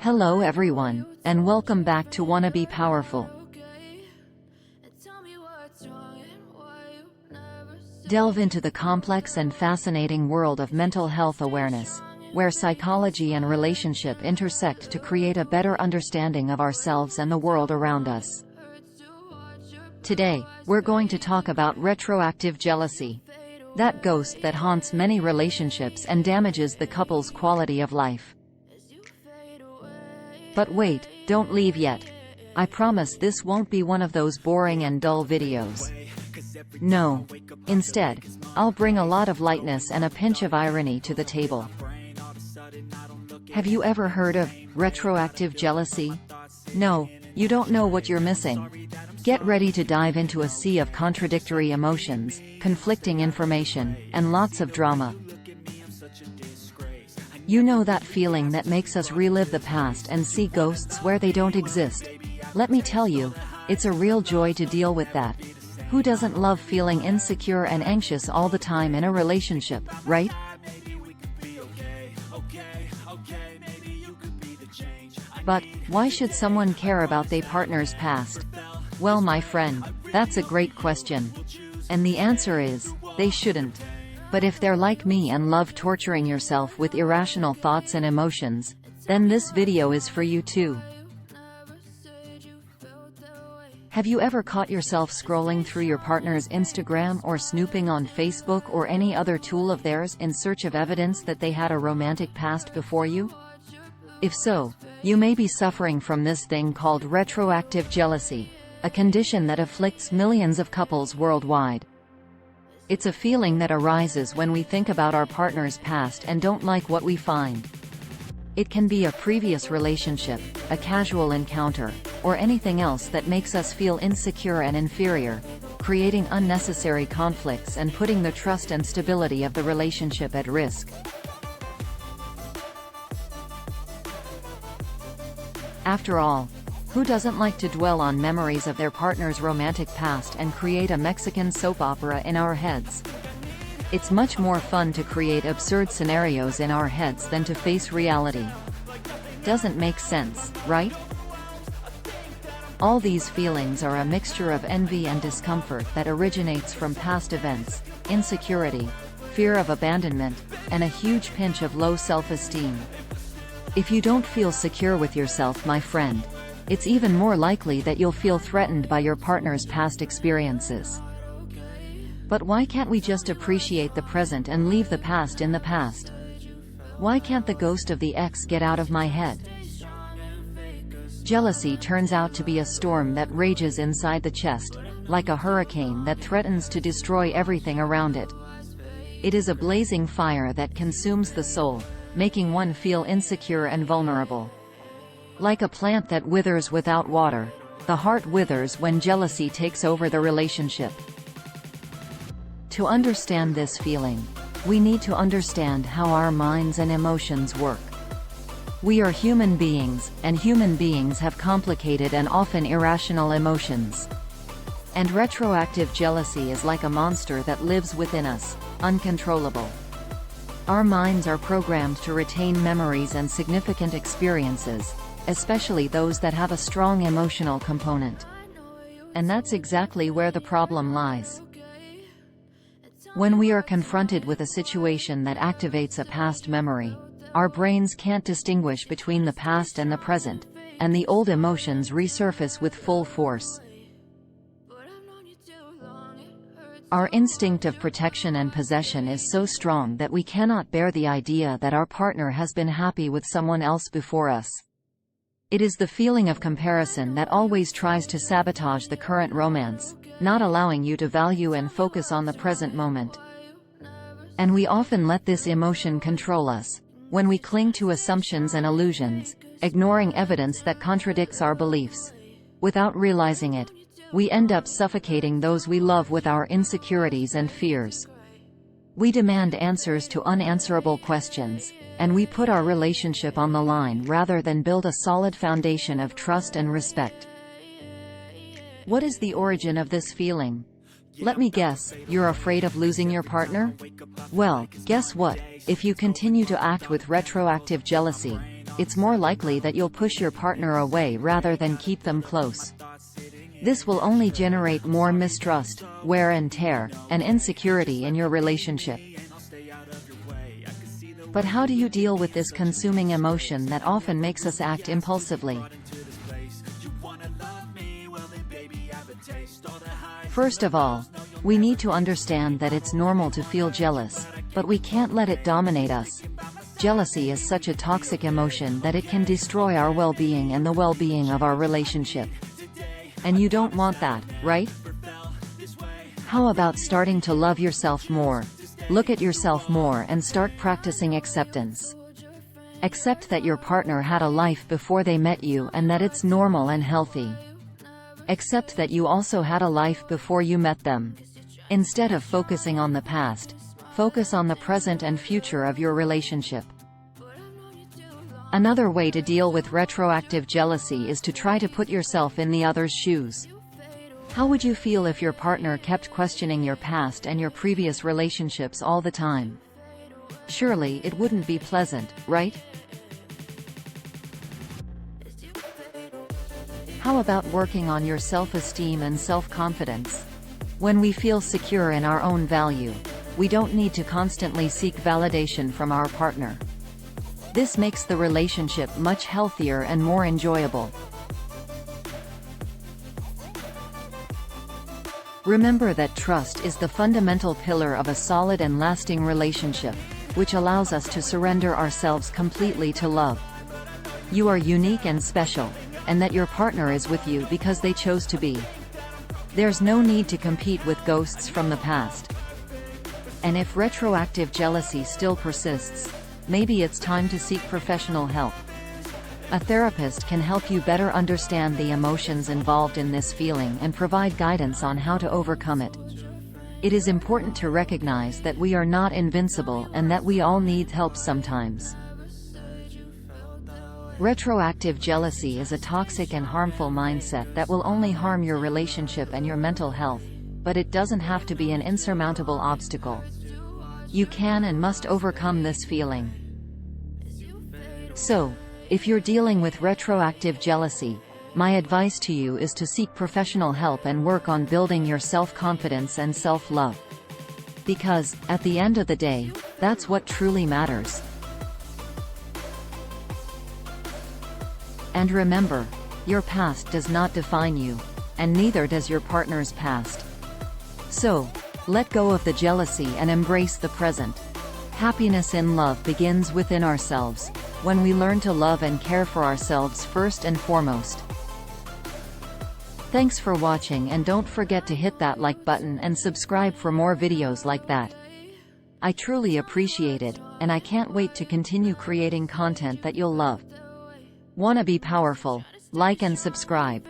Hello everyone, and welcome back to Wanna Be Powerful. Delve into the complex and fascinating world of mental health awareness, where psychology and relationship intersect to create a better understanding of ourselves and the world around us. Today, we're going to talk about retroactive jealousy, that ghost that haunts many relationships and damages the couple's quality of life. But wait, don't leave yet. I promise this won't be one of those boring and dull videos. No. Instead, I'll bring a lot of lightness and a pinch of irony to the table. Have you ever heard of retroactive jealousy? No, you don't know what you're missing. Get ready to dive into a sea of contradictory emotions, conflicting information, and lots of drama. You know that feeling that makes us relive the past and see ghosts where they don't exist? Let me tell you, it's a real joy to deal with that. Who doesn't love feeling insecure and anxious all the time in a relationship, right? But why should someone care about their partner's past? Well, my friend, that's a great question. And the answer is, they shouldn't. But if they're like me and love torturing yourself with irrational thoughts and emotions, then this video is for you too. Have you ever caught yourself scrolling through your partner's Instagram or snooping on Facebook or any other tool of theirs in search of evidence that they had a romantic past before you? If so, you may be suffering from this thing called retroactive jealousy, a condition that afflicts millions of couples worldwide. It's a feeling that arises when we think about our partner's past and don't like what we find. It can be a previous relationship, a casual encounter, or anything else that makes us feel insecure and inferior, creating unnecessary conflicts and putting the trust and stability of the relationship at risk. After all, who doesn't like to dwell on memories of their partner's romantic past and create a Mexican soap opera in our heads? It's much more fun to create absurd scenarios in our heads than to face reality. Doesn't make sense, right? All these feelings are a mixture of envy and discomfort that originates from past events, insecurity, fear of abandonment, and a huge pinch of low self-esteem. If you don't feel secure with yourself, my friend, it's even more likely that you'll feel threatened by your partner's past experiences. But why can't we just appreciate the present and leave the past in the past? Why can't the ghost of the ex get out of my head? Jealousy turns out to be a storm that rages inside the chest, like a hurricane that threatens to destroy everything around it. It is a blazing fire that consumes the soul, making one feel insecure and vulnerable. Like a plant that withers without water, the heart withers when jealousy takes over the relationship. To understand this feeling, we need to understand how our minds and emotions work. We are human beings, and human beings have complicated and often irrational emotions. And retroactive jealousy is like a monster that lives within us, uncontrollable. Our minds are programmed to retain memories and significant experiences, especially those that have a strong emotional component. And that's exactly where the problem lies. When we are confronted with a situation that activates a past memory, our brains can't distinguish between the past and the present, and the old emotions resurface with full force. Our instinct of protection and possession is so strong that we cannot bear the idea that our partner has been happy with someone else before us. It is the feeling of comparison that always tries to sabotage the current romance, not allowing you to value and focus on the present moment. And we often let this emotion control us, when we cling to assumptions and illusions, ignoring evidence that contradicts our beliefs. Without realizing it, we end up suffocating those we love with our insecurities and fears. We demand answers to unanswerable questions, and we put our relationship on the line rather than build a solid foundation of trust and respect. What is the origin of this feeling? Let me guess, you're afraid of losing your partner? Well, guess what? If you continue to act with retroactive jealousy, it's more likely that you'll push your partner away rather than keep them close. This will only generate more mistrust, wear and tear, and insecurity in your relationship. But how do you deal with this consuming emotion that often makes us act impulsively? First of all, we need to understand that it's normal to feel jealous, but we can't let it dominate us. Jealousy is such a toxic emotion that it can destroy our well-being and the well-being of our relationship. And you don't want that, right? How about starting to love yourself more? Look at yourself more and start practicing acceptance. Accept that your partner had a life before they met you and that it's normal and healthy. Accept that you also had a life before you met them. Instead of focusing on the past, focus on the present and future of your relationship. Another way to deal with retroactive jealousy is to try to put yourself in the other's shoes. How would you feel if your partner kept questioning your past and your previous relationships all the time? Surely it wouldn't be pleasant, right? How about working on your self-esteem and self-confidence? When we feel secure in our own value, we don't need to constantly seek validation from our partner. This makes the relationship much healthier and more enjoyable. Remember that trust is the fundamental pillar of a solid and lasting relationship, which allows us to surrender ourselves completely to love. You are unique and special, and that your partner is with you because they chose to be. There's no need to compete with ghosts from the past. And if retroactive jealousy still persists, maybe it's time to seek professional help. A therapist can help you better understand the emotions involved in this feeling and provide guidance on how to overcome it. It is important to recognize that we are not invincible and that we all need help sometimes. Retroactive jealousy is a toxic and harmful mindset that will only harm your relationship and your mental health, but it doesn't have to be an insurmountable obstacle. You can and must overcome this feeling. So, if you're dealing with retroactive jealousy, my advice to you is to seek professional help and work on building your self-confidence and self-love. Because, at the end of the day, that's what truly matters. And remember, your past does not define you, and neither does your partner's past. So, let go of the jealousy and embrace the present. Happiness in love begins within ourselves, when we learn to love and care for ourselves first and foremost. Thanks for watching, and don't forget to hit that like button and subscribe for more videos like that. I truly appreciate it, and I can't wait to continue creating content that you'll love. Wanna be powerful? Like and subscribe.